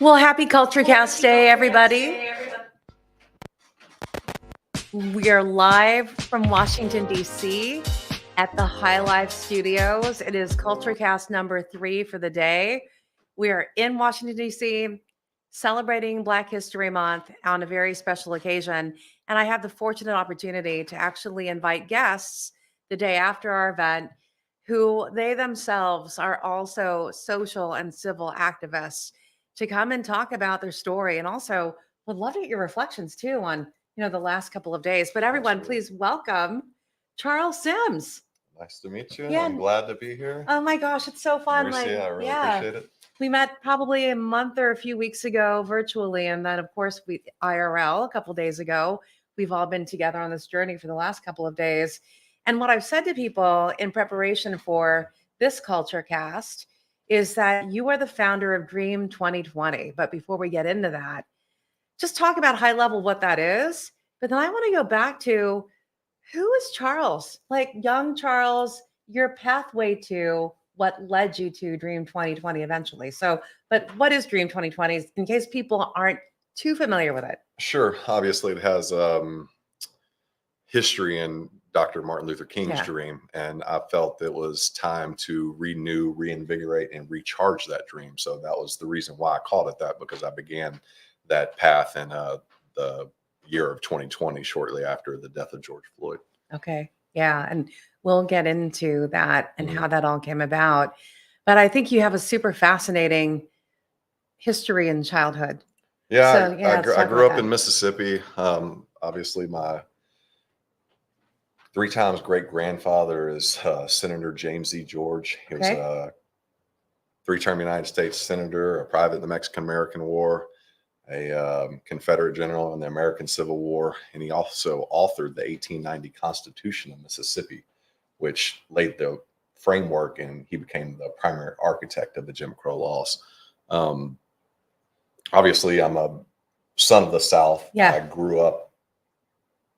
Well, happy CultureCast Day, everybody. We are live from Washington, D.C. at the High Life Studios. It is CultureCast number 3 for the day. We are in Washington, D.C., celebrating Black History Month on a very special occasion. And I have the fortunate opportunity to actually invite guests the day after our event who they themselves are also social and civil activists to come and talk about their story, and also would love to get your reflections too on the last couple of days. But everyone, please welcome Charles Sims. Nice to meet you. Yeah. I'm glad to be here. Oh my gosh, it's so fun. Mauricia, I really appreciate it. We met probably a month or a few weeks ago virtually, and then of course we IRL a couple of days ago. We've all been together on this journey for the last couple of days. And what I've said to people in preparation for this Culture Cast is that you are the founder of Dream 2020. But before we get into that, just talk about high level what that is. But then I want to go back to, who is Charles? Like young Charles, your pathway to what led you to Dream 2020 eventually. So, but what is Dream 2020 in case people aren't too familiar with it? Sure. Obviously, it has history in Dr. Martin Luther King's dream. And I felt it was time to renew, reinvigorate, and recharge that dream. So that was the reason why I called it that, because I began that path in the year of 2020, shortly after the death of George Floyd. Okay. Yeah. And we'll get into that and how that all came about. But I think you have a super fascinating history in childhood. Yeah, so, I grew up in Mississippi. Obviously, my 3 times great-grandfather is Senator James Z. George. He was a 3-term United States senator, a private in the Mexican-American War, a Confederate general in the American Civil War, and he also authored the 1890 Constitution of Mississippi, which laid the framework, and he became the primary architect of the Jim Crow laws. Obviously, I'm a son of the South. Yeah. I grew up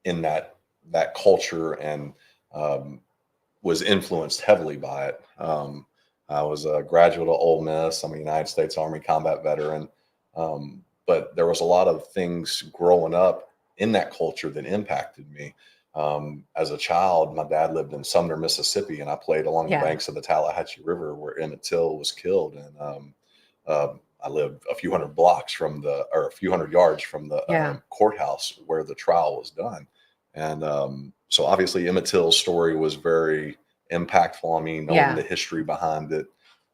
in that culture and was influenced heavily by it. I was a graduate of Ole Miss. I'm a United States Army combat veteran. But there was a lot of things growing up in that culture that impacted me. As a child, my dad lived in Sumner, Mississippi, and I played along the banks of the Tallahatchie River where Emmett Till was killed. And I lived a few hundred yards from the courthouse where the trial was done. And so obviously Emmett Till's story was very impactful on me, knowing the history behind it.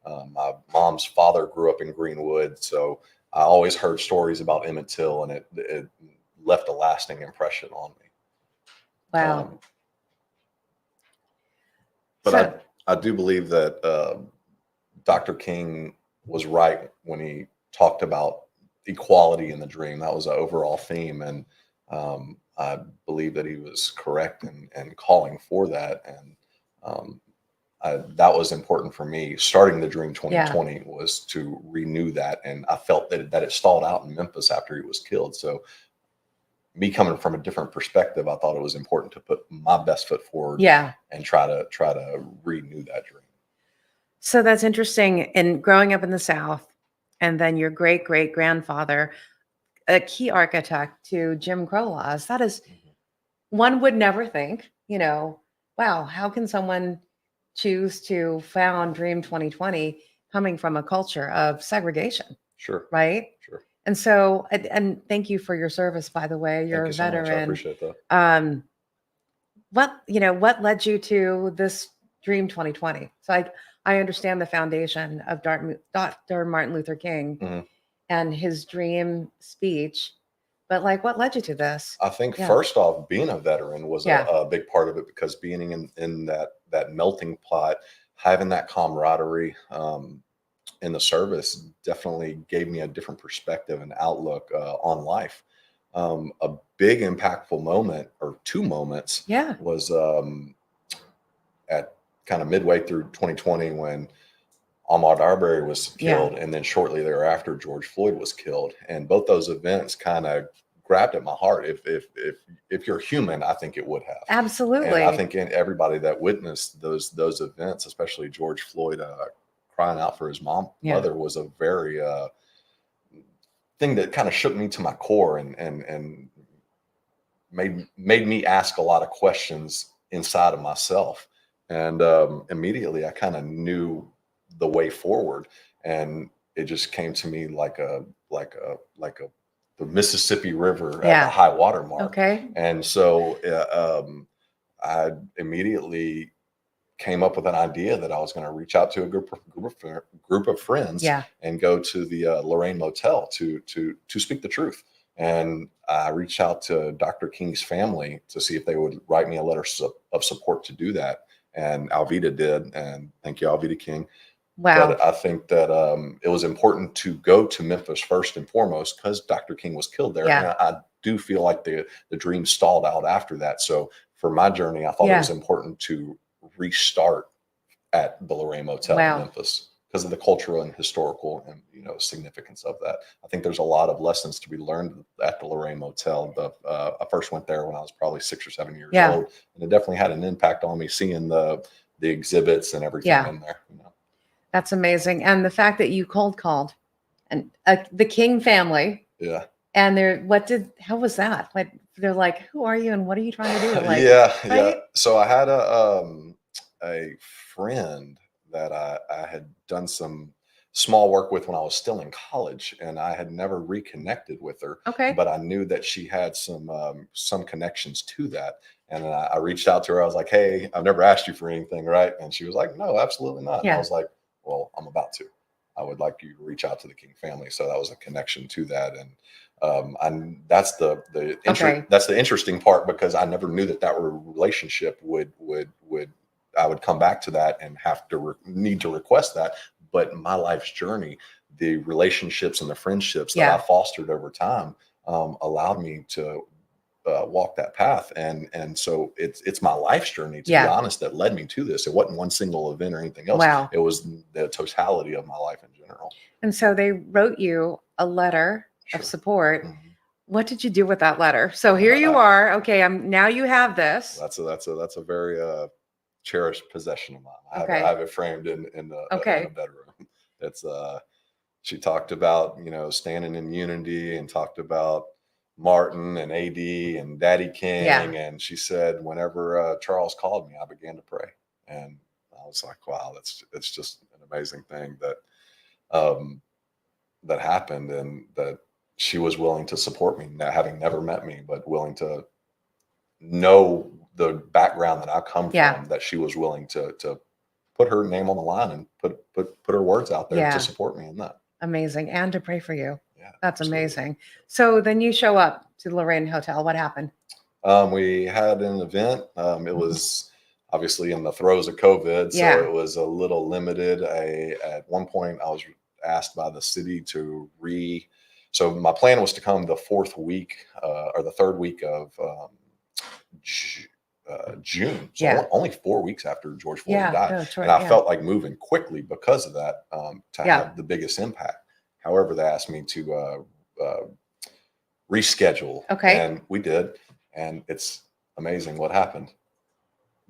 My mom's father grew up in Greenwood, so I always heard stories about Emmett Till, and it left a lasting impression on me. Wow. But I do believe that Dr. King was right when he talked about equality in the dream. That was an overall theme, and I believe that he was correct in calling for that. And that was important for me. Starting the Dream 2020 was to renew that, and I felt that it stalled out in Memphis after he was killed. So me coming from a different perspective, I thought it was important to put my best foot forward and try to renew that dream. So that's interesting. And growing up in the South, and then your great-great-grandfather, a key architect to Jim Crow laws, that is, one would never think, wow, how can someone choose to found Dream 2020 coming from a culture of segregation? Sure. Right? Sure. And so, and thank you for your service, by the way. You're a veteran. So much. I appreciate that. What led you to this Dream 2020? So I understand the foundation of Dr. Martin Luther King and his dream speech, but what led you to this? I think first off, being a veteran was a big part of it, because being in that melting pot, having that camaraderie in the service definitely gave me a different perspective and outlook on life. A big impactful moment, or 2 moments, was at kind of midway through 2020 when Ahmaud Arbery was killed, and then shortly thereafter George Floyd was killed. And both those events kind of grabbed at my heart. If you're human, I think it would have. Absolutely. And I think everybody that witnessed those events, especially George Floyd crying out for his mother, was a very thing that kind of shook me to my core and made me ask a lot of questions inside of myself. And immediately I kind of knew the way forward, and it just came to me like a the Mississippi River at the Yeah. high water mark. Okay. And so I immediately came up with an idea that I was going to reach out to a group of friends Yeah. and go to the Lorraine Motel to speak the truth. And I reached out to Dr. King's family to see if they would write me a letter of support to do that. And Alvita did. And thank you, Alvita King. Wow. But I think that it was important to go to Memphis first and foremost because Dr. King was killed there. Yeah. And I do feel like the dream stalled out after that. So for my journey, I thought it was important to restart at the Lorraine Motel in Memphis because of the cultural and historical and significance of that. I think there's a lot of lessons to be learned at the Lorraine Motel. I first went there when I was probably 6 or 7 years old, and it definitely had an impact on me seeing the exhibits and everything in there. That's amazing. And the fact that you cold called and the King family. Yeah. And how was that? Like, they're like, who are you and what are you trying to do? Like, yeah. So I had a friend that I had done some small work with when I was still in college, and I had never reconnected with her. Okay. But I knew that she had some connections to that. And I reached out to her. I was like, hey, I've never asked you for anything, right? And she was like, no, absolutely not. And I was like, well, I'm about to. I would like you to reach out to the King family. So that was a connection to that. And that's that's the interesting part, because I never knew that relationship would I would come back to that and have to need to request that. But my life's journey, the relationships and the friendships that I fostered over time allowed me to walk that path. And so it's my life's journey, to be honest, that led me to this. It wasn't one single event or anything else. Wow. It was the totality of my life in general. And so they wrote you a letter of support. Mm-hmm. What did you do with that letter? So here you are. Okay, now you have this. That's a very cherished possession of mine. I have it framed in the bedroom. It's she talked about standing in unity, and talked about Martin and AD and Daddy King. And she said, whenever Charles called me, I began to pray. And I was like, wow, it's just an amazing thing that that happened, and that she was willing to support me, having never met me, but willing to know the background that I come from, that she was willing to put her name on the line and put her words out there to support me in that. Amazing. And to pray for you. Yeah, that's amazing. So then you show up to the Lorraine Hotel. What happened? We had an event. It was obviously in the throes of COVID, so it was a little limited. At one point, I was asked by the city to so my plan was to come the fourth week or the third week of June. So only 4 weeks after George Floyd died. And I felt like moving quickly because of that to have the biggest impact. However, they asked me to reschedule. And we did. And it's amazing what happened.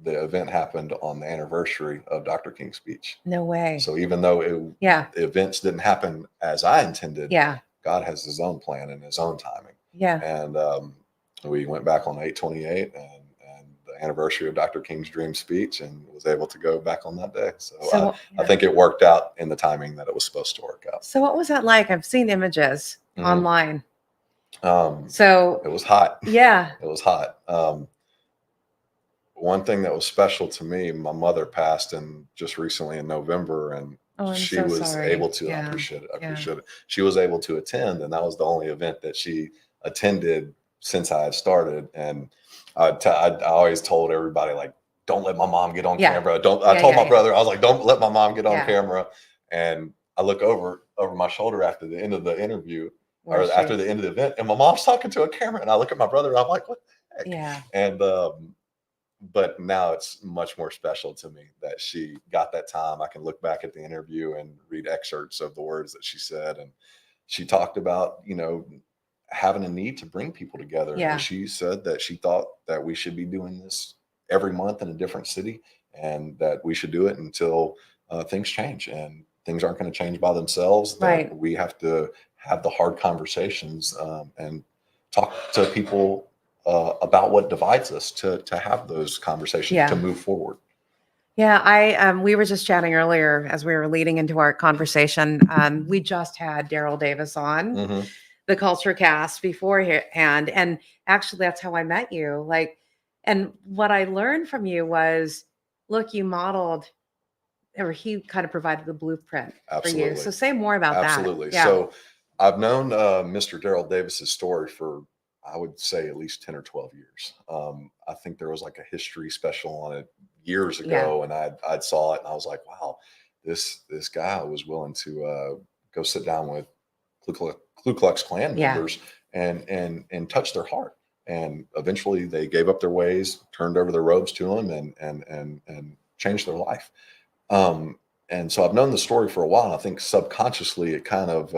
The event happened on the anniversary of Dr. King's speech. No way. So even though the events didn't happen as I intended, God has his own plan and his own timing. And we went back on 8/28 and the anniversary of Dr. King's dream speech, and was able to go back on that day. So I think it worked out in the timing that it was supposed to work out. So what was that like? I've seen images online. So it was hot. Yeah. It was hot. One thing that was special to me, my mother passed just recently in November, and she was able to, I appreciate it. She was able to attend, and that was the only event that she attended since I had started. And I always told everybody, like, don't let my mom get on camera. I told my brother, I was like, don't let my mom get on camera. And I look over my shoulder after the end of the interview, after the end of the event, and my mom's talking to a camera, and I look at my brother, and I'm like, what the heck? Yeah. And but now it's much more special to me that she got that time. I can look back at the interview and read excerpts of the words that she said. And she talked about, having a need to bring people together. And she said that she thought that we should be doing this every month in a different city, and that we should do it until things change, and things aren't going to change by themselves. That we have to have the hard conversations, and talk to people about what divides us, to have those conversations, Yeah. to move forward. Yeah, we were just chatting earlier as we were leading into our conversation. We just had Daryl Davis on Hmm. the CultureCast beforehand, and actually that's how I met you. Like, and what I learned from you was, look, you modeled, or he kind of provided the blueprint for you. Absolutely. So say more about that. Absolutely. Yeah, So I've known Mr. Daryl Davis's story for, I would say, at least 10 or 12 years. I think there was like a history special on it years yeah, ago, and I'd saw it and I was like, wow, this guy was willing to go sit down with Ku Klux Klan yeah, members and touch their heart. And eventually they gave up their ways, turned over their robes to him, and changed their life. Um, and so I've known the story for a while. And I think subconsciously it kind of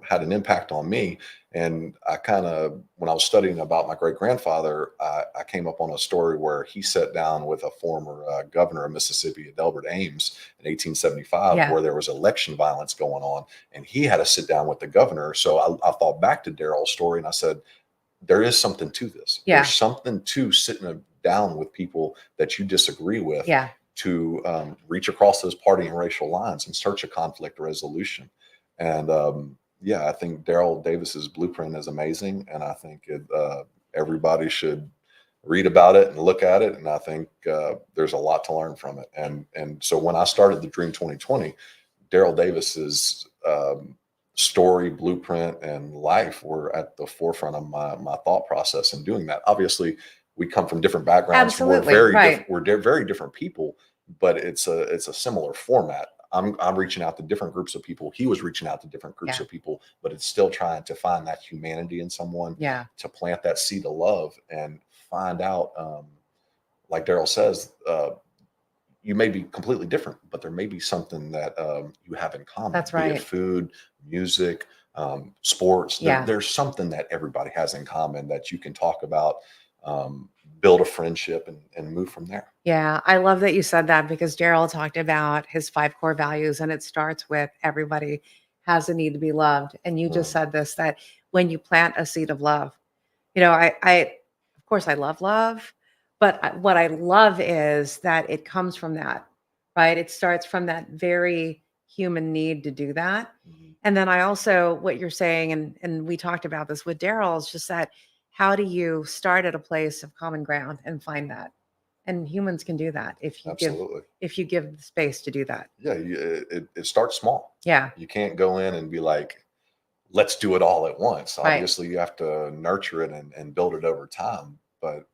had an impact on me. And I kind of, when I was studying about my great grandfather, I came up on a story where he sat down with a former governor of Mississippi, Delbert Ames, in 1875, yeah, where there was election violence going on. And he had to sit down with the governor. So I thought back to Daryl's story and I said, there is something to this. yeah, There's something to sitting down with people that you disagree with, yeah. to reach across those party and racial lines and search a conflict resolution. And yeah, I think Daryl Davis's blueprint is amazing, and I think everybody should read about it and look at it. And I think there's a lot to learn from it. And so when I started the Dream 2020, Daryl Davis's story, blueprint, and life were at the forefront of my thought process in doing that. Obviously, we come from different backgrounds. We're Absolutely, very right. different. We're very different people, but it's a similar format. I'm reaching out to different groups of people. He was reaching out to different groups Yeah, of people, but it's still trying to find that humanity in someone, yeah, to plant that seed of love and find out, like Daryl says, you may be completely different, but there may be something that you have in common, that's be it right. food, music, sports. Yeah. There's something that everybody has in common that you can talk about, um, build a friendship, and move from there. Yeah, I love that you said that because Daryl talked about his 5 core values, and it starts with everybody has a need to be loved. And you just Mm, said this, that when you plant a seed of love, of course, I love love, but what I love is that it comes from that, right? It starts from that very human need to do that. mhm. And then I also, what you're saying, and we talked about this with Daryl, is just that how do you start at a place of common ground and find that? And humans can do that Absolutely. if you give the space to do that. Yeah, it starts small. Yeah, You can't go in and be like, let's do it all at once. right. Obviously, you have to nurture it and build it over time, but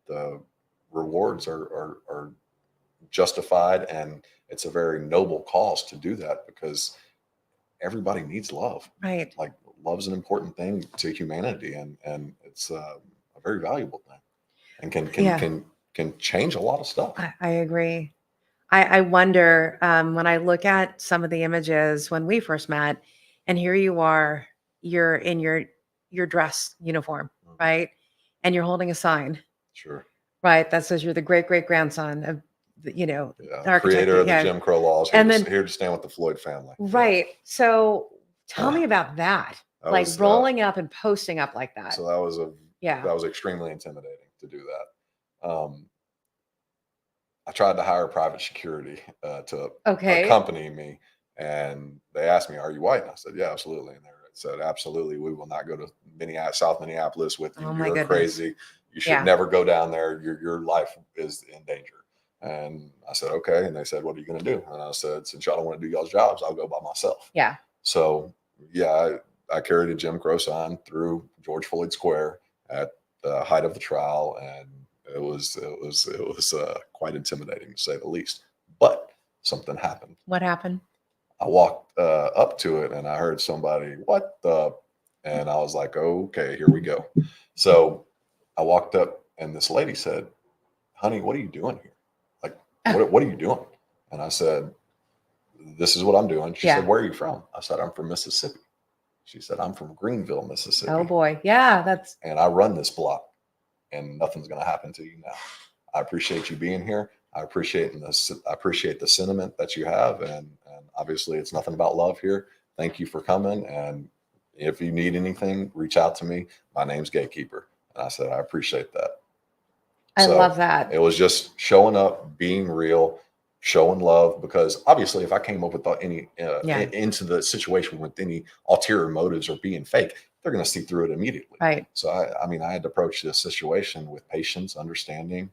the rewards are justified, and it's a very noble cause to do that because everybody needs love. Right. Like, love's an important thing to humanity, and it's a very valuable thing, and Yeah, can change a lot of stuff. I agree. I wonder, when I look at some of the images when we first met, and here you are, you're in your dress uniform, Mhm. right? And you're holding a sign, Sure. right? That says you're the great great grandson of Yeah. the architect. Creator of the Yeah. Jim Crow laws, And then here to stand with the Floyd family. Yeah. right. So tell me about that. That Like was rolling up and posting up like that. so that was a Yeah. that was extremely intimidating to do that. I tried to hire private security to Okay. accompany me, and they asked me, "Are you white?" And I said, "Yeah, absolutely." And they said, "Absolutely, we will not go to South Minneapolis with you. Oh my You're goodness. crazy. You should Yeah. never go down there. Your life is in danger." And I said, "Okay." And they said, "What are you going to do?" And I said, "Since y'all don't want to do y'all's jobs, I'll go by myself." Yeah. So yeah, I carried a Jim Crow sign through George Floyd Square at the height of the trial, and it was quite intimidating to say the least. But something happened. What happened? I walked up to it, and I heard somebody, "What the?" And I was like, "Okay, here we go." So I walked up, and this lady said, "Honey, what are you doing here? Like, what are you doing?" And I said, "This is what I'm doing." She said, Yeah. "Where are you from?" I said, "I'm from Mississippi." She said, "I'm from Greenville, Oh Mississippi, boy. Yeah, that's and I run this block, and nothing's going to happen to you now. I appreciate you being here. I appreciate the sentiment that you have, and obviously it's nothing about love here. Thank you for coming. And if you need anything, reach out to me. My name's Gatekeeper. And I said, I appreciate that. I So love that. it was just showing up, being real, showing love. Because obviously, if I came up with any into the situation with any ulterior motives or being fake, they're going to see through it immediately. Right. So I mean, I had to approach this situation with patience, understanding,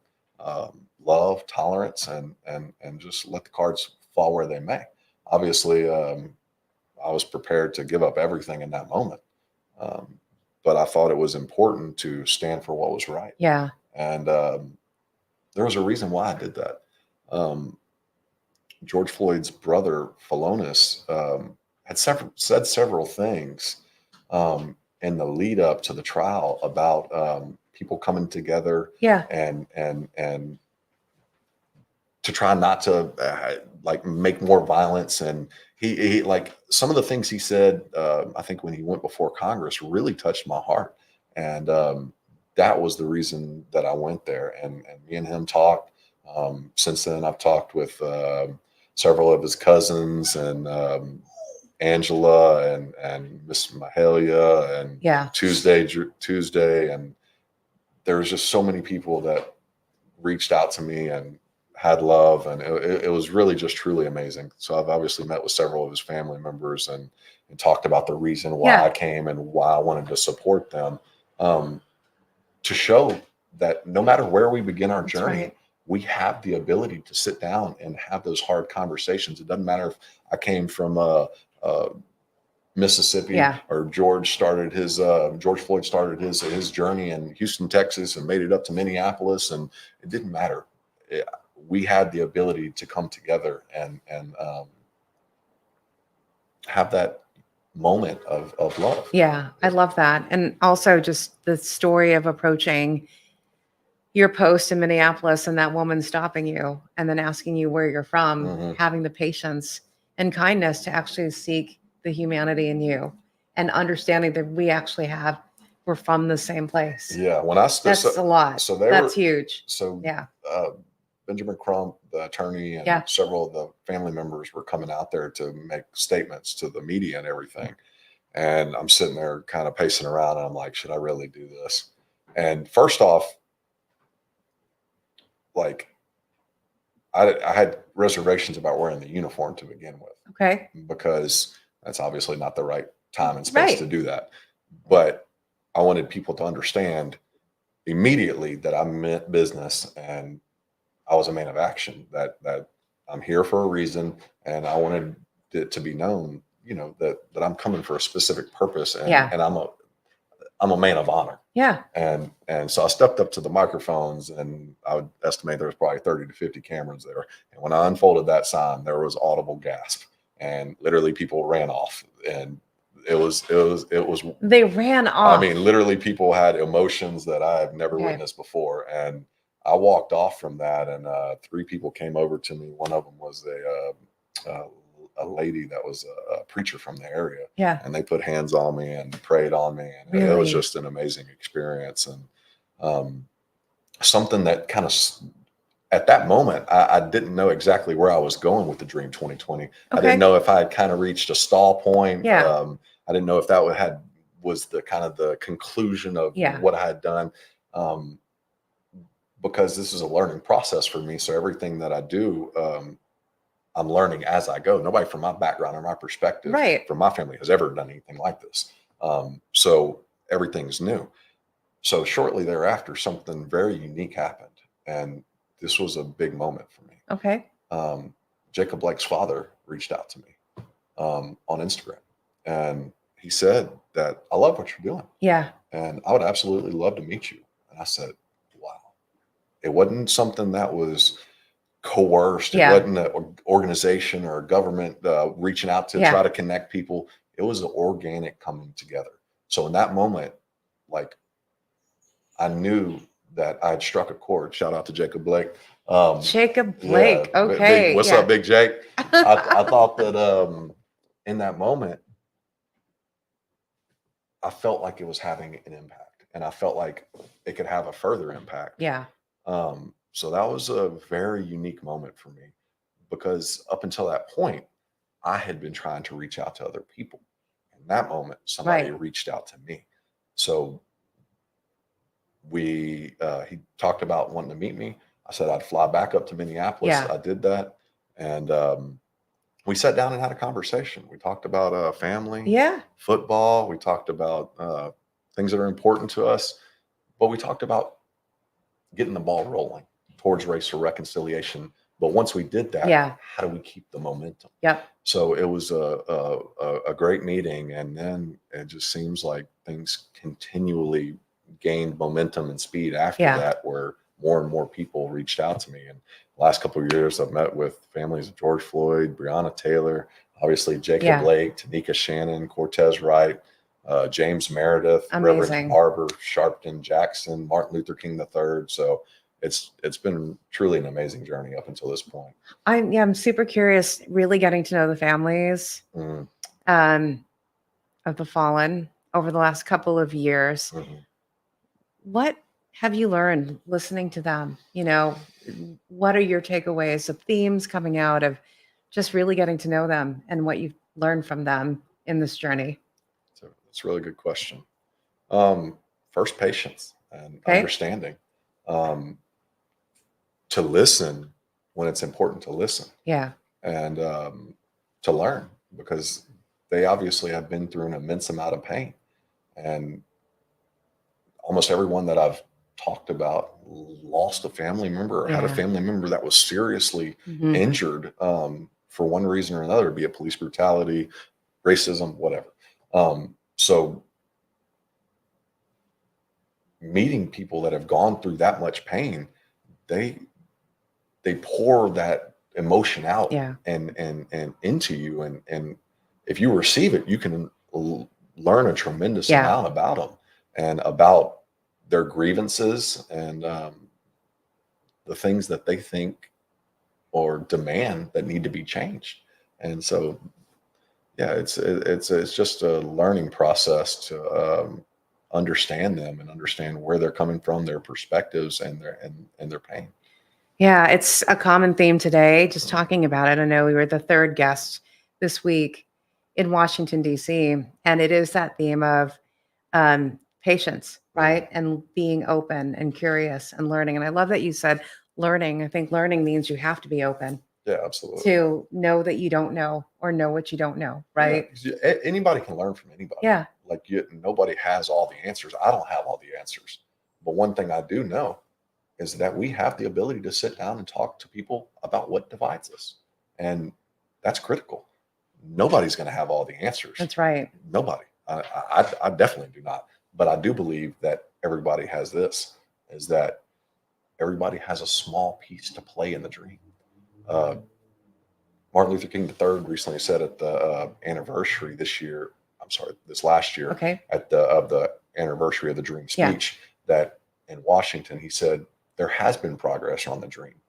love, tolerance, and just let the cards fall where they may. Obviously, I was prepared to give up everything in that moment. Um, but I thought it was important to stand for what was right. Yeah. And there was a reason why I did that. George Floyd's brother, Phalonis, had said several things in the lead up to the trial about people coming together Yeah. and to try not to like make more violence. And he like some of the things he said, I think when he went before Congress really touched my heart. And that was the reason that I went there. And me and him talked. Since then, I've talked with several of his cousins and Angela and Miss Mahalia and Tuesday. And there was just so many people that reached out to me and had love, and it was really just truly amazing. So I've obviously met with several of his family members and talked about the reason why I came and why I wanted to support them, to show that no matter where we begin our journey, we have the ability to sit down and have those hard conversations. It doesn't matter if I came from Mississippi or George Floyd started his journey in Houston, Texas, and made it up to Minneapolis, and it didn't matter. We had the ability to come together and have that moment of love. Yeah, I love that. And also just the story of approaching your post in Minneapolis and that woman stopping you and then asking you where you're from, having the patience and kindness to actually seek the humanity in you and understanding that we're from the same place. Yeah. That's a lot. So that's huge. So Benjamin Crump, the attorney, and several of the family members were coming out there to make statements to the media and everything. And I'm sitting there kind of pacing around and I'm like, should I really do this? And first off, like I had reservations about wearing the uniform to begin with. Okay. Because that's obviously not the right time and space to do that. But I wanted people to understand immediately that I meant business and I was a man of action, that I'm here for a reason. And I wanted it to be known, that I'm coming for a specific purpose, and I'm a man of honor. Yeah. And so I stepped up to the microphones, and I would estimate there was probably 30 to 50 cameras there. And when I unfolded that sign, there was audible gasp, and literally people ran off. And it was they ran off. I mean, literally people had emotions that I've never witnessed before. And I walked off from that, and 3 people came over to me. One of them was a lady that was a preacher from the area. Yeah. And they put hands on me and prayed on me. And it was just an amazing experience. And something that kind of, at that moment, I didn't know exactly where I was going with the Dream 2020. Okay. I didn't know if I had kind of reached a stall point. Yeah. I didn't know if that was the kind of the conclusion of what I had done. Because this is a learning process for me. So everything that I do, I'm learning as I go. Nobody from my background or my perspective from my family has ever done anything like this. So everything's new. So shortly thereafter, something very unique happened. And this was a big moment for me. Okay. Jacob Blake's father reached out to me on Instagram. And he said that, I love what you're doing. Yeah. And I would absolutely love to meet you. And I said, wow. It wasn't something that was coerced. It wasn't an organization or a government reaching out to try to connect people. It was an organic coming together. So in that moment, like, I knew that I had struck a chord. Shout out to Jacob Blake. Jacob Blake. Okay. What's up, Big Jake? I thought that in that moment, I felt like it was having an impact, and I felt like it could have a further impact. Yeah. So that was a very unique moment for me, because up until that point, I had been trying to reach out to other people. in that moment, somebody Right. reached out to me. So he talked about wanting to meet me. I said I'd fly back up to Minneapolis. Yeah. I did that, and we sat down and had a conversation. We talked about family, Yeah. football. We talked about things that are important to us, but we talked about getting the ball rolling towards race for reconciliation. But once we did that, Yeah. how do we keep the momentum? Yep. So it was a great meeting, and then it just seems like things continually gained momentum and speed after Yeah. that, where more and more people reached out to me. And the last couple of years, I've met with families of George Floyd, Breonna Taylor, obviously Jacob Yeah. Blake, Tanika Shannon, Cortez Wright, James Meredith, Reverend Amazing. Barber, Sharpton Jackson, Martin Luther King III. So it's been truly an amazing journey up until this point. I'm super curious, really getting to know the families Mhm, um, of the fallen over the last couple of years. mhm. What have you learned listening to them? What are your takeaways of themes coming out of just really getting to know them and what you've learned from them in this journey? So that's a really good question. First, patience and Okay. understanding. Um, to listen when it's important to listen, Yeah. and to learn, because they obviously have been through an immense amount of pain. And almost everyone that I've talked about lost a family member or had a Yeah. family member that was seriously Hmm. injured for one reason or another, be it police brutality, racism, whatever. So meeting people that have gone through that much pain, they they pour that emotion out Yeah. and into you, and if you receive it, you can learn a tremendous Yeah. amount about them and about their grievances, and the things that they think or demand that need to be changed. And so yeah, it's just a learning process to understand them and understand where they're coming from, their perspectives, and their pain. Yeah. It's a common theme today, just talking about it. I know we were the third guest this week in Washington, D.C., and it is that theme of patience, Mhm. right? And being open and curious and learning. And I love that you said learning. I think learning means you have to be open Yeah, absolutely. to know that you don't know or know what you don't know, Yeah, right? 'cause anybody can learn from anybody. Yeah. Like nobody has all the answers. I don't have all the answers, but one thing I do know is that we have the ability to sit down and talk to people about what divides us, and that's critical. Nobody's going to have all the answers. That's right. Nobody. I definitely do not. But I do believe that everybody has this: is that everybody has a small piece to play in the dream. Uh, Martin Luther King III recently said at the anniversary this year, I'm sorry, this last year, Okay. at the anniversary of the Dream Yeah. speech, that in Washington, he said there has been progress on the dream,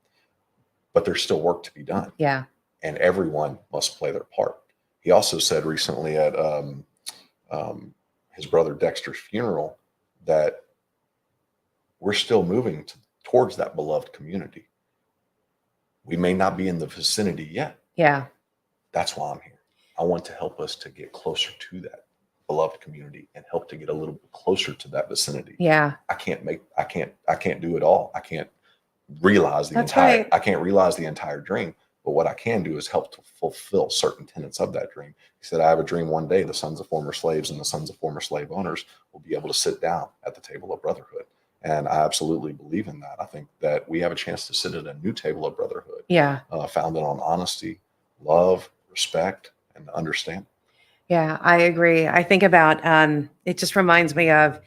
but there's still work to be done, Yeah. and everyone must play their part. He also said recently at um, his brother Dexter's funeral that we're still moving towards that beloved community. We may not be in the vicinity yet. Yeah. That's why I'm here. I want to help us to get closer to that beloved community and help to get a little bit closer to that vicinity. Yeah. I can't do it all. That's right. I can't realize the entire dream, but what I can do is help to fulfill certain tenets of that dream. He said, I have a dream one day the sons of former slaves and the sons of former slave owners will be able to sit down at the table of brotherhood. And I absolutely believe in that. I think that we have a chance to sit at a new table of brotherhood, Yeah. founded on honesty, love, respect, and understanding. Yeah. I agree. I think about it just reminds me of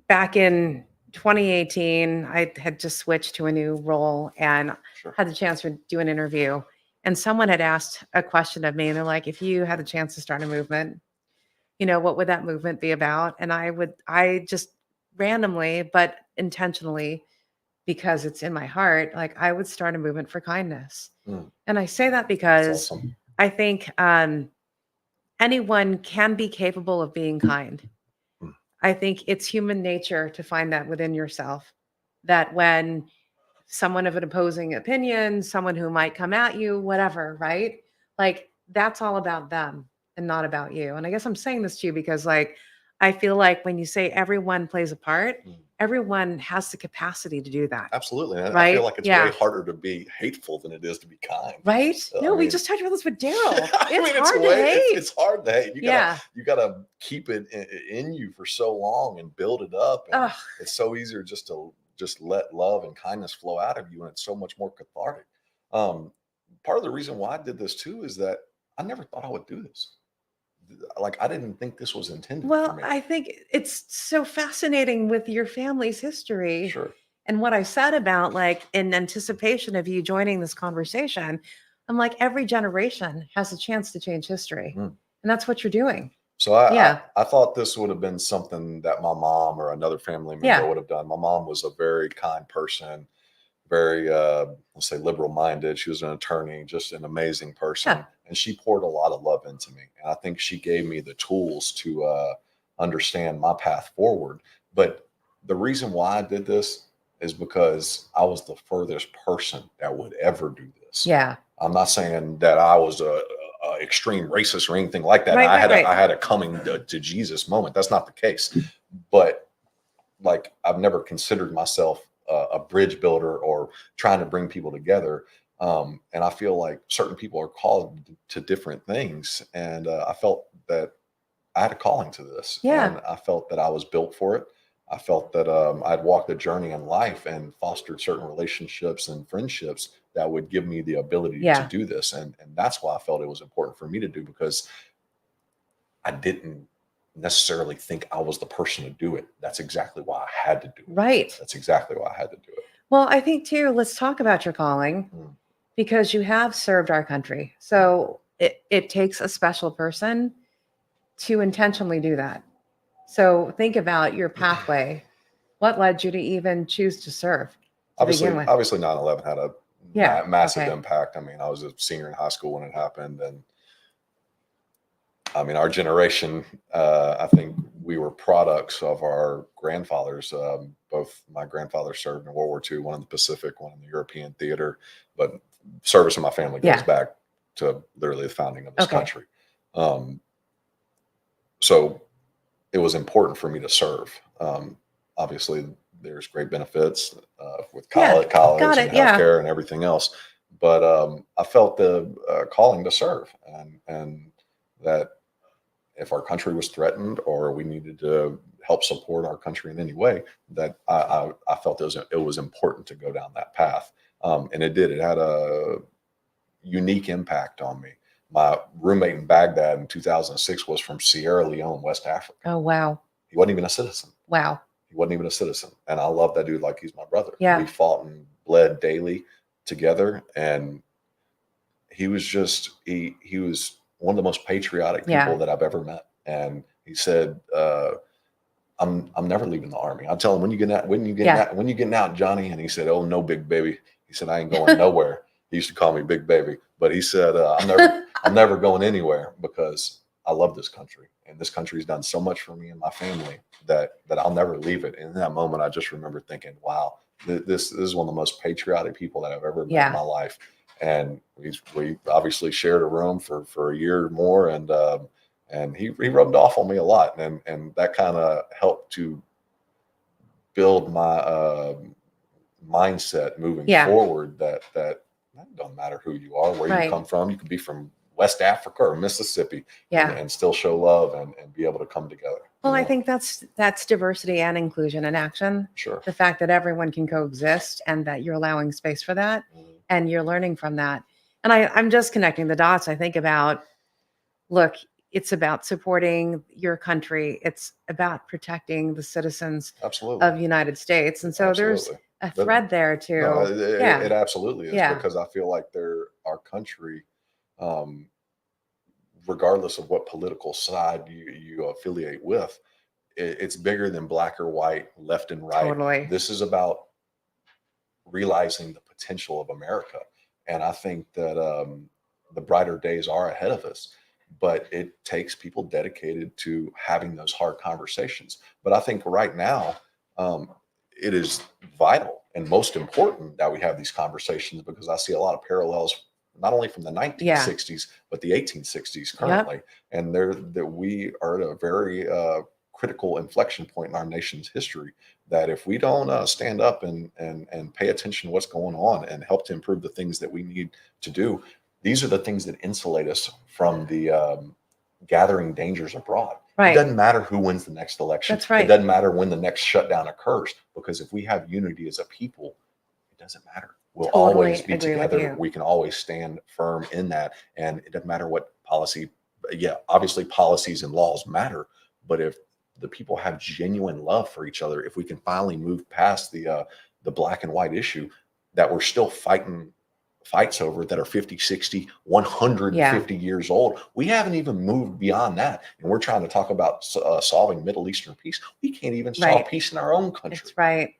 back in 2018, I had just switched to a new role and Sure. had the chance to do an interview. And someone had asked a question of me, and they're like, if you had the chance to start a movement, what would that movement be about? And I just randomly, but intentionally, because it's in my heart, like I would start a movement for kindness. Mm, And I say that that's because awesome. I think anyone can be capable of being kind. Mm, I think it's human nature to find that within yourself. That when someone of an opposing opinion, someone who might come at you, whatever, right? Like that's all about them. and not about you. And I guess I'm saying this to you because, like, I feel like when you say everyone plays a part, Mm. everyone has the capacity to do that, Absolutely. And I feel right? like it's way Yeah. harder to be hateful than it is to be kind. Right? I No, we mean, just talked about this with Daryl. I It's mean, it's hard to way hate. it's hard to hate. Yeah. You gotta keep it in you for so long and build it up, and Ugh. it's so easier just to just let love and kindness flow out of you, and it's so much more cathartic. Um, Part of the reason why I did this too is that I never thought I would do this. Like I didn't think this was intended for Well, me. I think it's so fascinating with your family's history Sure. and what I said about, like, in anticipation of you joining this conversation. I'm like, every generation has a chance to change history. Mm. And that's what you're doing. So Yeah. I thought this would have been something that my mom or another family member Yeah. would have done. My mom was a very kind person, very let's say liberal minded. She was an attorney, just an amazing Yeah. person, and she poured a lot of love into me. And I think she gave me the tools to understand my path forward. But the reason why I did this is because I was the furthest person that would ever do this. Yeah. I'm not saying that I was a extreme racist or anything like that. Right, right, right. I had a coming to Jesus moment. That's not the case. But like I've never considered myself a bridge builder or trying to bring people together. And I feel like certain people are called to different things, and I felt that I had a calling to this, Yeah. and I felt that I was built for it. I felt that I'd walked a journey in life and fostered certain relationships and friendships that would give me the ability to Yeah. do this, and that's why I felt it was important for me to do, because I didn't necessarily think I was the person to do it. That's exactly why I had to do it. Right. That's exactly why I had to do it. Well, I think too, let's talk about your calling Mm, because you have served our country. mm. So it takes a special person to intentionally do that. So think about your pathway. What led you to even choose to serve to begin with? Obviously 9/11 had a Yeah. massive Okay. impact. I mean, I was a senior in high school when it happened, and I mean, our generation, I think we were products of our grandfathers. Both my grandfather served in World War II, one in the Pacific, one in the European theater. But service in my family goes Yeah. back to literally the founding of this Okay. country. Um, so it was important for me to serve. Obviously, there's great benefits with Yeah. college Got and it. Yeah. healthcare and everything else. But I felt the calling to serve, and that if our country was threatened or we needed to help support our country in any way, that I felt it was important to go down that path. And it did. It had a unique impact on me. My roommate in Baghdad in 2006 was from Sierra Leone, West Africa. Oh, wow. He wasn't even a citizen. Wow. He wasn't even a citizen. And I love that dude like he's my brother. We Yeah. fought and bled daily together. And he was one of the most patriotic Yeah. people that I've ever met. And he said, I'm never leaving the army. I tell him, Yeah. when you getting out, Johnny? And he said, oh no, big baby. He said, I ain't going nowhere. He used to call me big baby, but he said, I'm never going anywhere because I love this country, and this country's done so much for me and my family that I'll never leave it. And in that moment, I just remember thinking, wow, this is one of the most patriotic people that I've ever met in Yeah. my life. And we obviously shared a room for a year or more, and he rubbed off on me a lot, and that kind of helped to build my mindset moving Yeah. forward. That it don't matter who you are, where you Right. come from. You could be from West Africa or Mississippi, Yeah. and still show love and be able to come together. Well, I think that's diversity and inclusion in action. Sure. The fact that everyone can coexist and that you're allowing space for that Mhm. and you're learning from that. And I'm just connecting the dots. I think about, look, it's about supporting your country. It's about protecting the citizens Absolutely. of the United States. And so there's Absolutely. a But thread there no, too. Yeah. it absolutely is, Yeah. because I feel like our country, um, regardless of what political side you affiliate with, it's bigger than black or white, left and right. Totally. This is about realizing the potential of America, and I think that the brighter days are ahead of us. But it takes people dedicated to having those hard conversations. But I think right now, um, it is vital and most important that we have these conversations, because I see a lot of parallels not only from the Yeah. 1960s, but the 1860s Yep. currently. And that we are at a very critical inflection point in our nation's history, that if we don't stand up and pay attention to what's going on and help to improve the things that we need to do, these are the things that insulate us from the gathering dangers abroad. It Right. doesn't matter who wins the next election. That's right. It doesn't matter when the next shutdown occurs, because if we have unity as a people, it doesn't matter. We'll Totally always be agree with together. you. We can always stand firm in that. And it doesn't matter what policy. Yeah, obviously policies and laws matter. But if the people have genuine love for each other, if we can finally move past the black and white issue that we're still fighting fights over that are 50, 60, 150 years old. We haven't even moved beyond that. And we're trying to talk about solving Middle Eastern peace. We can't even solve Right. peace in our own country. That's right.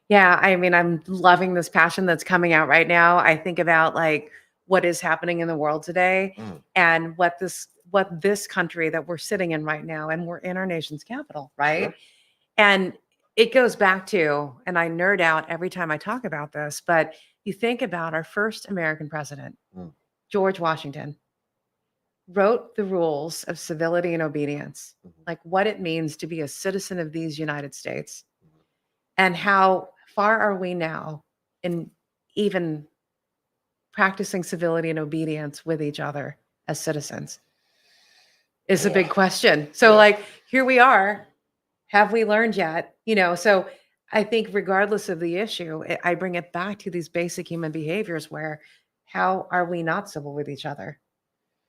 Yeah. I mean, I'm loving this passion that's coming out right now. I think about like what is happening in the world today and what this country that we're sitting in right now, and we're in our nation's capital, right? Sure. And it goes back to, and I nerd out every time I talk about this, but you think about our first American president, George Washington, wrote the rules of civility and obedience, like what it means to be a citizen of these United States. And how far are we now in even practicing civility and obedience with each other as citizens is a big question. So like, here we are. Have we learned yet? So I think regardless of the issue, I bring it back to these basic human behaviors where how are we not civil with each other?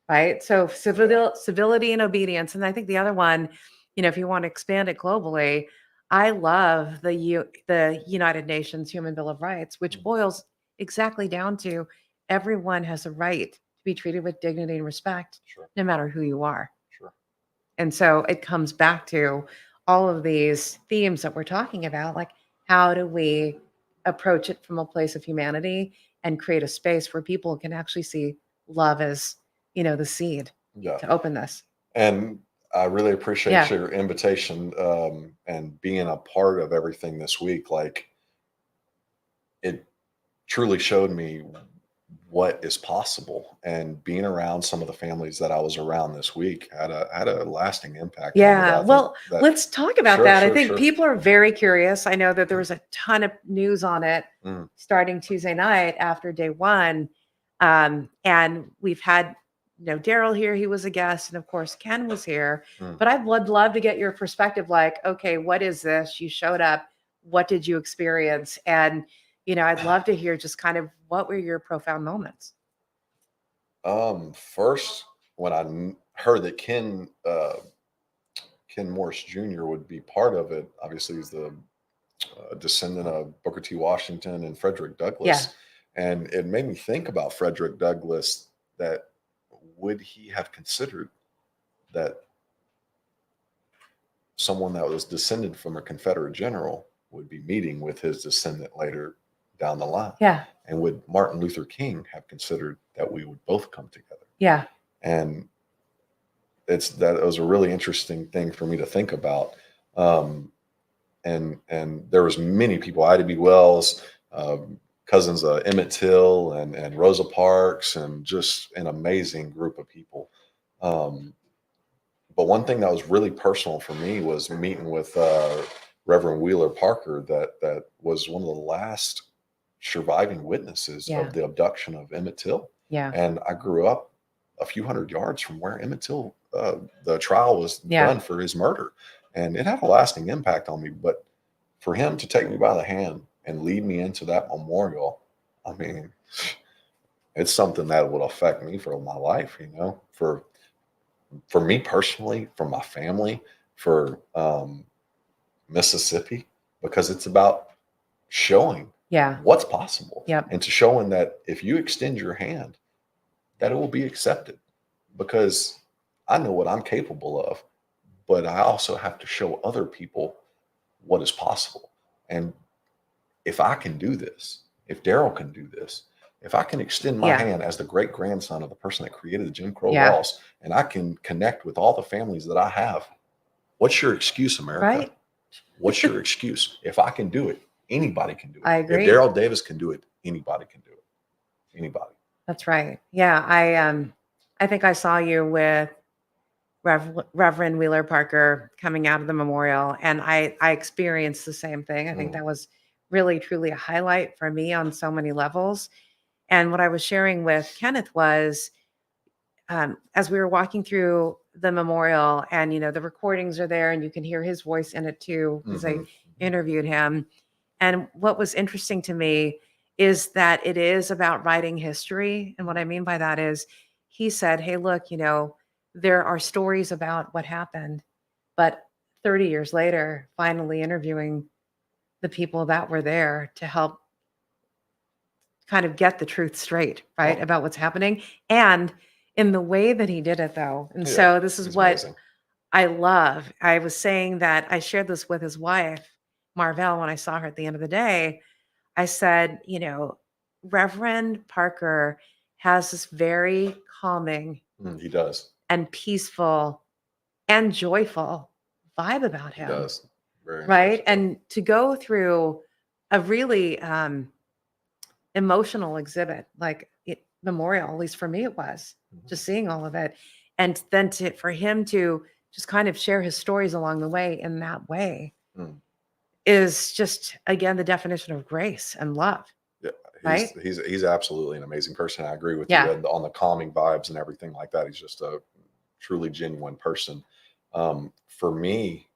Right? So civility and obedience. And I think the other one, if you want to expand it globally, I love the United Nations Human Bill of Rights, which boils exactly down to everyone has a right to be treated with dignity and respect, no matter who you are. Sure. And so it comes back to all of these themes that we're talking about, like how do we approach it from a place of humanity and create a space where people can actually see love as, the seed to open this. And I really appreciate your invitation and being a part of everything this week. Like, it truly showed me what is possible, and being around some of the families that I was around this week had a lasting impact. Yeah. Well, let's talk about that. I think people are very curious. I know that there was a ton of news on it starting Tuesday night after day one. And we've had, Daryl here, he was a guest, and of course Ken was here, but I would love to get your perspective. Like, okay, what is this? You showed up. What did you experience? And I'd love to hear just kind of what were your profound moments. First, when I heard that Ken Morris Jr. would be part of it, obviously he's the descendant of Booker T. Washington and Frederick Douglass, and it made me think about Frederick Douglass. That would he have considered that someone that was descended from a Confederate general would be meeting with his descendant later down the line? Yeah. And would Martin Luther King have considered that we would both come together? Yeah. And it was a really interesting thing for me to think about. And there was many people, Ida B. Wells, cousins Emmett Till and Rosa Parks, and just an amazing group of people. But one thing that was really personal for me was meeting with Reverend Wheeler Parker, that was one of the last surviving witnesses of the abduction of Emmett Till. Yeah. And I grew up a few hundred yards from where Emmett Till, the trial was done for his murder. And it had a lasting impact on me. But for him to take me by the hand and lead me into that memorial, I mean, it's something that would affect me for my life, for me personally, for my family, for Mississippi, because it's about showing what's possible, and to showing that if you extend your hand, that it will be accepted, because I know what I'm capable of, but I also have to show other people what is possible. And if I can do this, if Daryl can do this, if I can extend my hand as the great grandson of the person that created the Jim Crow laws, and I can connect with all the families that I have, what's your excuse, America? Right. What's your excuse? If I can do it, anybody can do it. I agree. If Daryl Davis can do it, anybody can do it. Anybody. That's right. Yeah, I think I saw you with Reverend Wheeler Parker coming out of the memorial, and I experienced the same thing. I think Mm, that was really truly a highlight for me on so many levels. And what I was sharing with Kenneth was, as we were walking through the memorial, and the recordings are there, and you can hear his voice in it too, because I mhm, mhm. interviewed him. And what was interesting to me is that it is about writing history. And what I mean by that is, he said, "Hey, look, there are stories about what happened, but 30 years later, finally interviewing the people that were there to help kind of get the truth straight, right, Well, about what's happening." And in the way that he did it, though. And yeah, so this is he's what amazing. I love. I was saying that I shared this with his wife, Marvell, when I saw her at the end of the day. I said, Reverend Parker has this very calming He does. and peaceful and joyful vibe about He him, does. Very right? introspective. And to go through a really emotional exhibit like memorial, at least for me, it was Mhm. just seeing all of it, and then for him to just kind of share his stories along the way in that way Mm. is just again the definition of grace and love, Yeah, right? he's absolutely an amazing person. I agree with you Yeah. on the calming vibes and everything like that. He's just a truly genuine person. For me,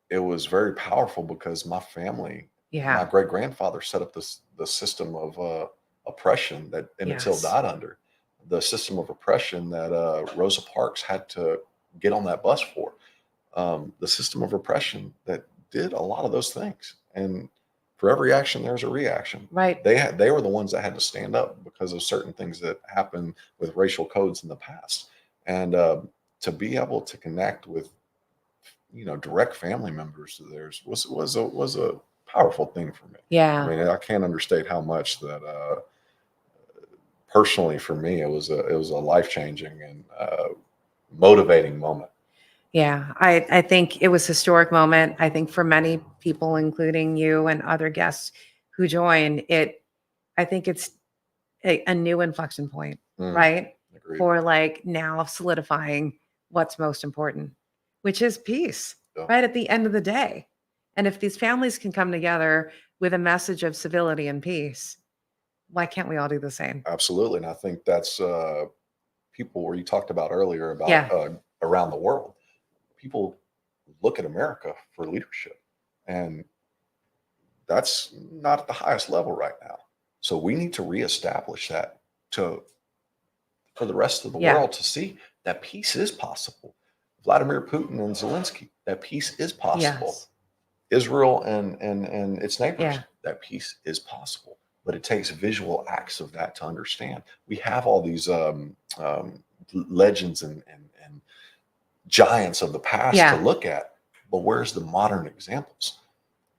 it was very powerful because my family, my Yeah. great grandfather set up the system of oppression that Emmett Till Yes. died under, the system of oppression that Rosa Parks had to get on that bus for, the system of oppression that did a lot of those things. And for every action, there's a reaction. Right. They were the ones that had to stand up because of certain things that happened with racial codes in the past, and to be able to connect with direct family members of theirs was a powerful thing for me. I Yeah. mean, I can't understate how much that personally for me it was a life changing and motivating moment. Yeah. I think it was a historic moment. I think for many people, including you and other guests who joined it, I think it's a new inflection point, Mm, right? agreed. For like now solidifying what's most important, which is peace, Yeah, right? At the end of the day. And if these families can come together with a message of civility and peace, why can't we all do the same? absolutely. And I think that's people where you talked about earlier about Yeah. around the world. People look at America for leadership, and that's not at the highest level right now. So we need to reestablish that to for the rest of the Yeah. world to see that peace is possible. Vladimir Putin and Zelensky, that peace is possible. Yes. Israel and its neighbors, Yeah. that peace is possible. But it takes visual acts of that to understand. We have all these legends and giants of the past to Yeah. look at, but where's the modern examples?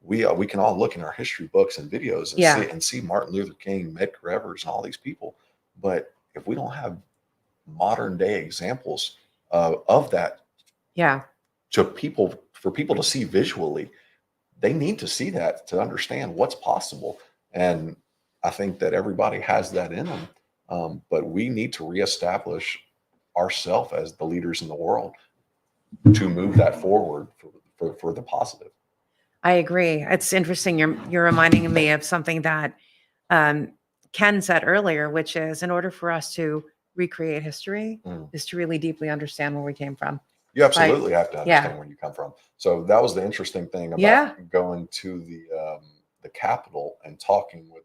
We can all look in our history books and videos and Yeah. see Martin Luther King, Medgar Evers, and all these people. But if we don't have modern day examples of that Yeah. to people for people to see visually, they need to see that to understand what's possible. And I think that everybody has that in them, but we need to reestablish ourselves as the leaders in the world to move that forward for the positive. I agree. It's interesting. You're reminding me of something that um, Ken said earlier, which is in order for us to recreate history, Mm. is to really deeply understand where we came from. You Right? absolutely have to Yeah. understand where you come from. So that was the interesting thing about Yeah. going to the Capitol and talking with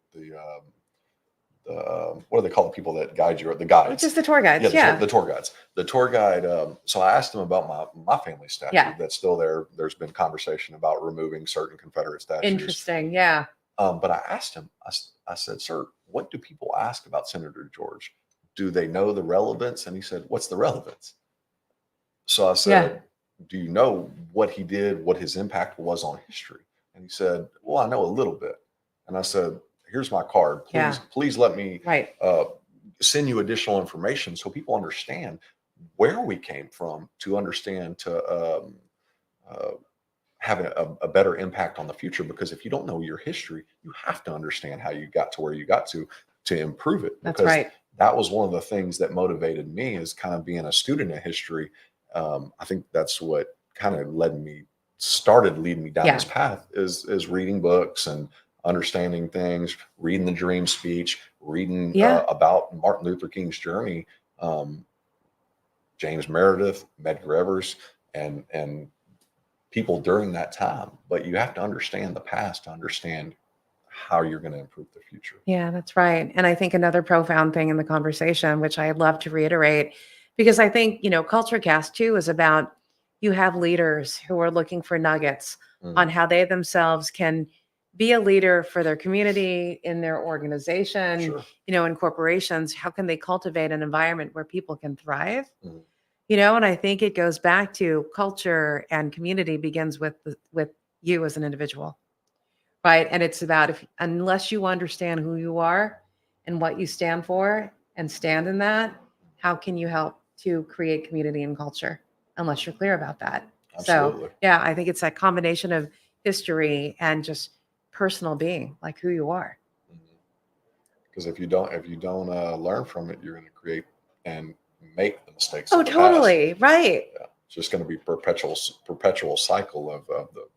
what do they call the people that guide you? The Which guides. is the tour Yeah, guides. Yeah. the tour guides. The tour guide. So I asked him about my family statue Yeah. that's still there. There's been conversation about removing certain Confederate statues. Interesting. Yeah. But I asked him. I said, "Sir, what do people ask about Senator George? Do they know the relevance?" And he said, "What's the relevance?" So I Yeah. said, "Do you know what he did, what his impact was on history?" And he said, "Well, I know a little bit." And I said, "Here's my card. Yeah. Please let me Right. uh, send you additional information so people understand where we came from to understand to uh, have a better impact on the future. Because if you don't know your history, you have to understand how you got to where you got to to improve it, That's because right. that was one of the things that motivated me, is kind of being a student of history. I think that's what kind of started leading me down this Yeah. path, is reading books and understanding things, reading the Dream speech, reading Yeah. about Martin Luther King's journey, um, James Meredith, Medgar Evers, and people during that time. But you have to understand the past to understand how you're going to improve the future. Yeah, that's right. And I think another profound thing in the conversation, which I'd love to reiterate, because I think, CultureCast too is about, you have leaders who are looking for nuggets on Mm, how they themselves can be a leader for their community, in their organization, sure. in corporations. How can they cultivate an environment where people can thrive? Mm, And I think it goes back to culture, and community begins with you as an individual. Right. And it's about, if unless you understand who you are and what you stand for and stand in that, how can you help to create community and culture unless you're clear about that? So, absolutely. yeah, I think it's that combination of history and just personal being, like who you are. Because if you don't learn from it, you're going to create and make the mistakes Oh, of the past. totally. Right. Yeah, it's just going to be perpetual cycle of the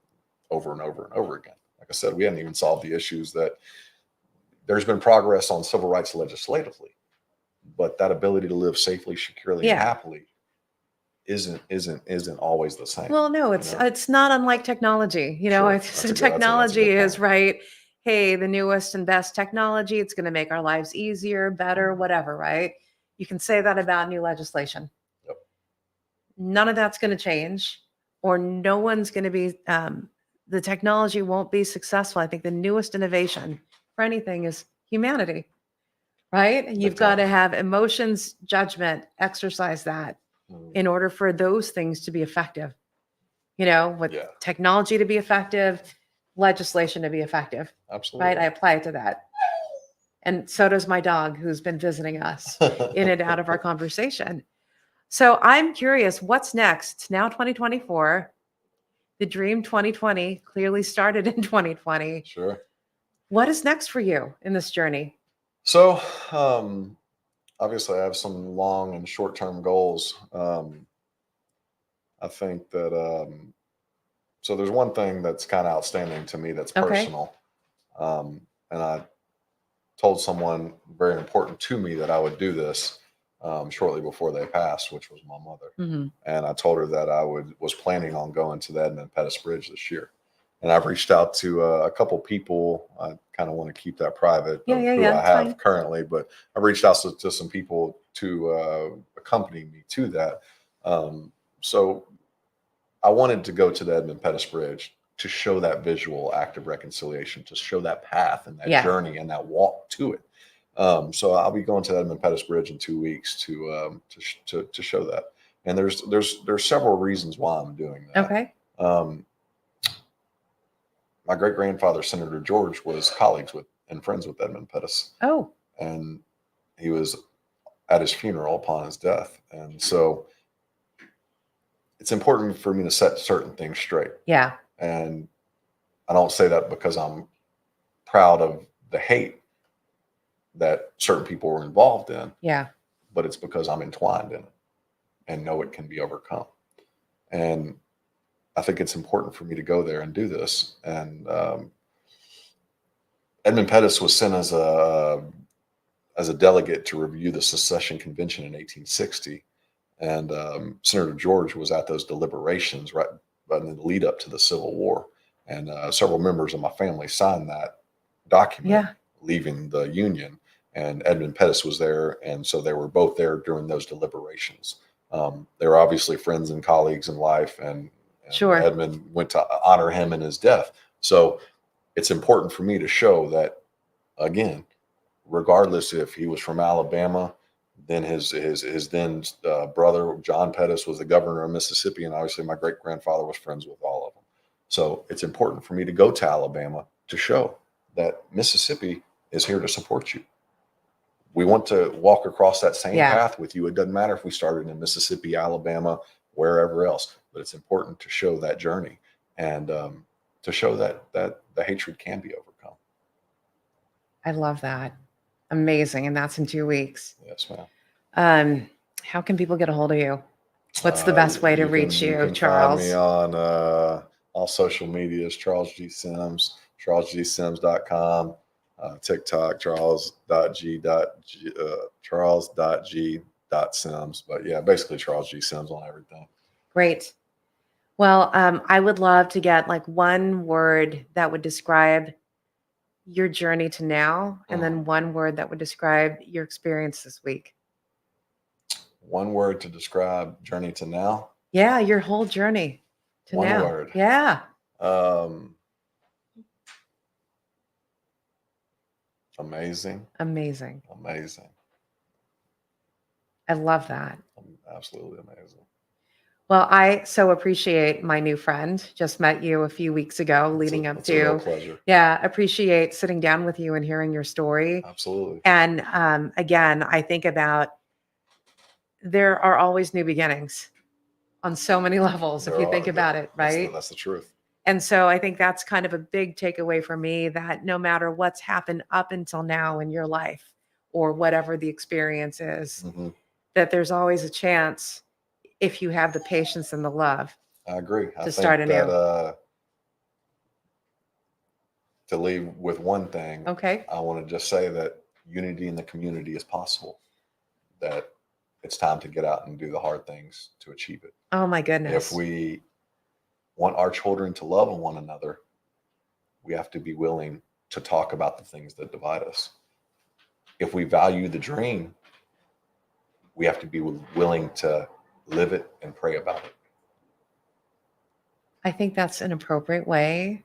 over and over and over again. Like I said, we hadn't even solved the issues that there's been progress on civil rights legislatively, but that ability to live safely, securely, and Yeah. happily isn't always the same. Well, no, it's not unlike technology. Sure, It's that's a technology good is point. right. Hey, the newest and best technology, it's going to make our lives easier, better, Mhm. whatever, right? You can say that about new legislation. Yep. None of that's going to change, or no one's going to be, the technology won't be successful. I think the newest innovation for anything is humanity, right? And Big you've got to time. have emotions, judgment, exercise that Mhm. in order for those things to be effective. With Yeah, technology to be effective, legislation to be effective, right? I absolutely. apply it to that. And so does my dog, who's been visiting us in and out of our conversation. So I'm curious, what's next? It's now 2024. The dream 2020 clearly started in 2020. Sure. What is next for you in this journey? So, obviously, I have some long and short term goals. I think that so. There's one thing that's kind of outstanding to me that's Okay. personal, and I told someone very important to me that I would do this shortly before they passed, which was my mother. Hmm. And I told her that was planning on going to the Edmund Pettus Bridge this year. And I've reached out to a couple people. I kind of want to keep that private Yeah, of yeah, who yeah. I It's have fine. currently, but I've reached out to some people to accompany me to that. So I wanted to go to the Edmund Pettus Bridge to show that visual act of reconciliation, to show that path and that Yeah. journey and that walk to it. So I'll be going to the Edmund Pettus Bridge in 2 weeks to show that. And there's several reasons why I'm doing that. Okay. Um, my great grandfather, Senator George, was colleagues with and friends with Edmund Pettus, Oh, and he was at his funeral upon his death. And so it's important for me to set certain things straight. yeah. And I don't say that because I'm proud of the hate that certain people were involved in, Yeah. but it's because I'm entwined in it and know it can be overcome. And I think it's important for me to go there and do this. And Edmund Pettus was sent as a delegate to review the secession convention in 1860, and Senator George was at those deliberations right in the lead up to the Civil War, and several members of my family signed that document Yeah. leaving the Union, and Edmund Pettus was there, and so they were both there during those deliberations. They were obviously friends and colleagues in life, and Sure. Edmund went to honor him in his death. So it's important for me to show that, again, regardless if he was from Alabama, then his then brother John Pettus was the governor of Mississippi, and obviously my great grandfather was friends with all of them. So it's important for me to go to Alabama to show that Mississippi is here to support you. We want to walk across that same Yeah. path with you. It doesn't matter if we started in Mississippi, Alabama, wherever else, but it's important to show that journey and to show that the hatred can be overcome. I love that. Amazing. And that's in 2 weeks. Yes, ma'am. How can people get a hold of you? What's the best way to reach You you, can Charles? find me on all social medias, Charles G. Sims, charlesgsims.com, TikTok, charles.g.sims. But yeah, basically Charles G. Sims on everything. Great. Well, I would love to get like one word that would describe your journey to now, and then one word that would describe your experience this week. One word to describe journey to now. Yeah, your whole journey to One now. word. Yeah. Amazing. Amazing. Amazing. I love that. Absolutely amazing. Well, I so appreciate my new friend. Just met you a few weeks ago, leading up It's a real to. pleasure. Yeah, appreciate sitting down with you and hearing your story. Absolutely. And again, I think about there are always new beginnings on so many levels, if you think about it, right? That's the truth. And so I think that's kind of a big takeaway for me, that no matter what's happened up until now in your life or whatever the experience is, that there's always a chance if you have the patience and the love. I agree. To start anew. To leave with one thing, Okay. I want to just say that unity in the community is possible, that it's time to get out and do the hard things to achieve it. Oh my goodness. If we want our children to love one another, we have to be willing to talk about the things that divide us. If we value the dream, we have to be willing to live it and pray about it. I think that's an appropriate way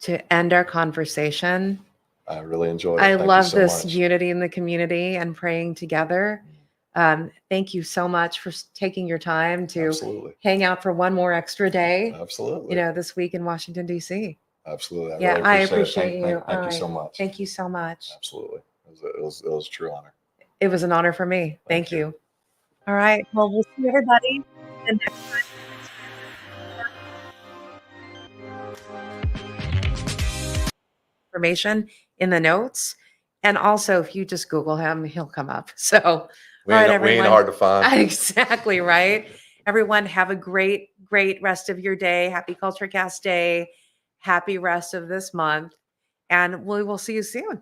to end our conversation. I really enjoyed it. I Thank love you so this much. unity in the community and praying together. Thank you so much for taking your time to Absolutely. hang out for one more extra day. Absolutely. This week in Washington, D.C. Absolutely. I appreciate you. Thank you so much. Thank you so much. Absolutely. It was a true honor. It was an honor for me. Thank you. All right. Well, we'll see everybody the next time. Information in the notes. And also, if you just Google him, he'll come up. So, we ain't hard to find. Exactly right. Everyone, have a great rest of your day. Happy CultureCast Day. Happy rest of this month. And we will see you soon.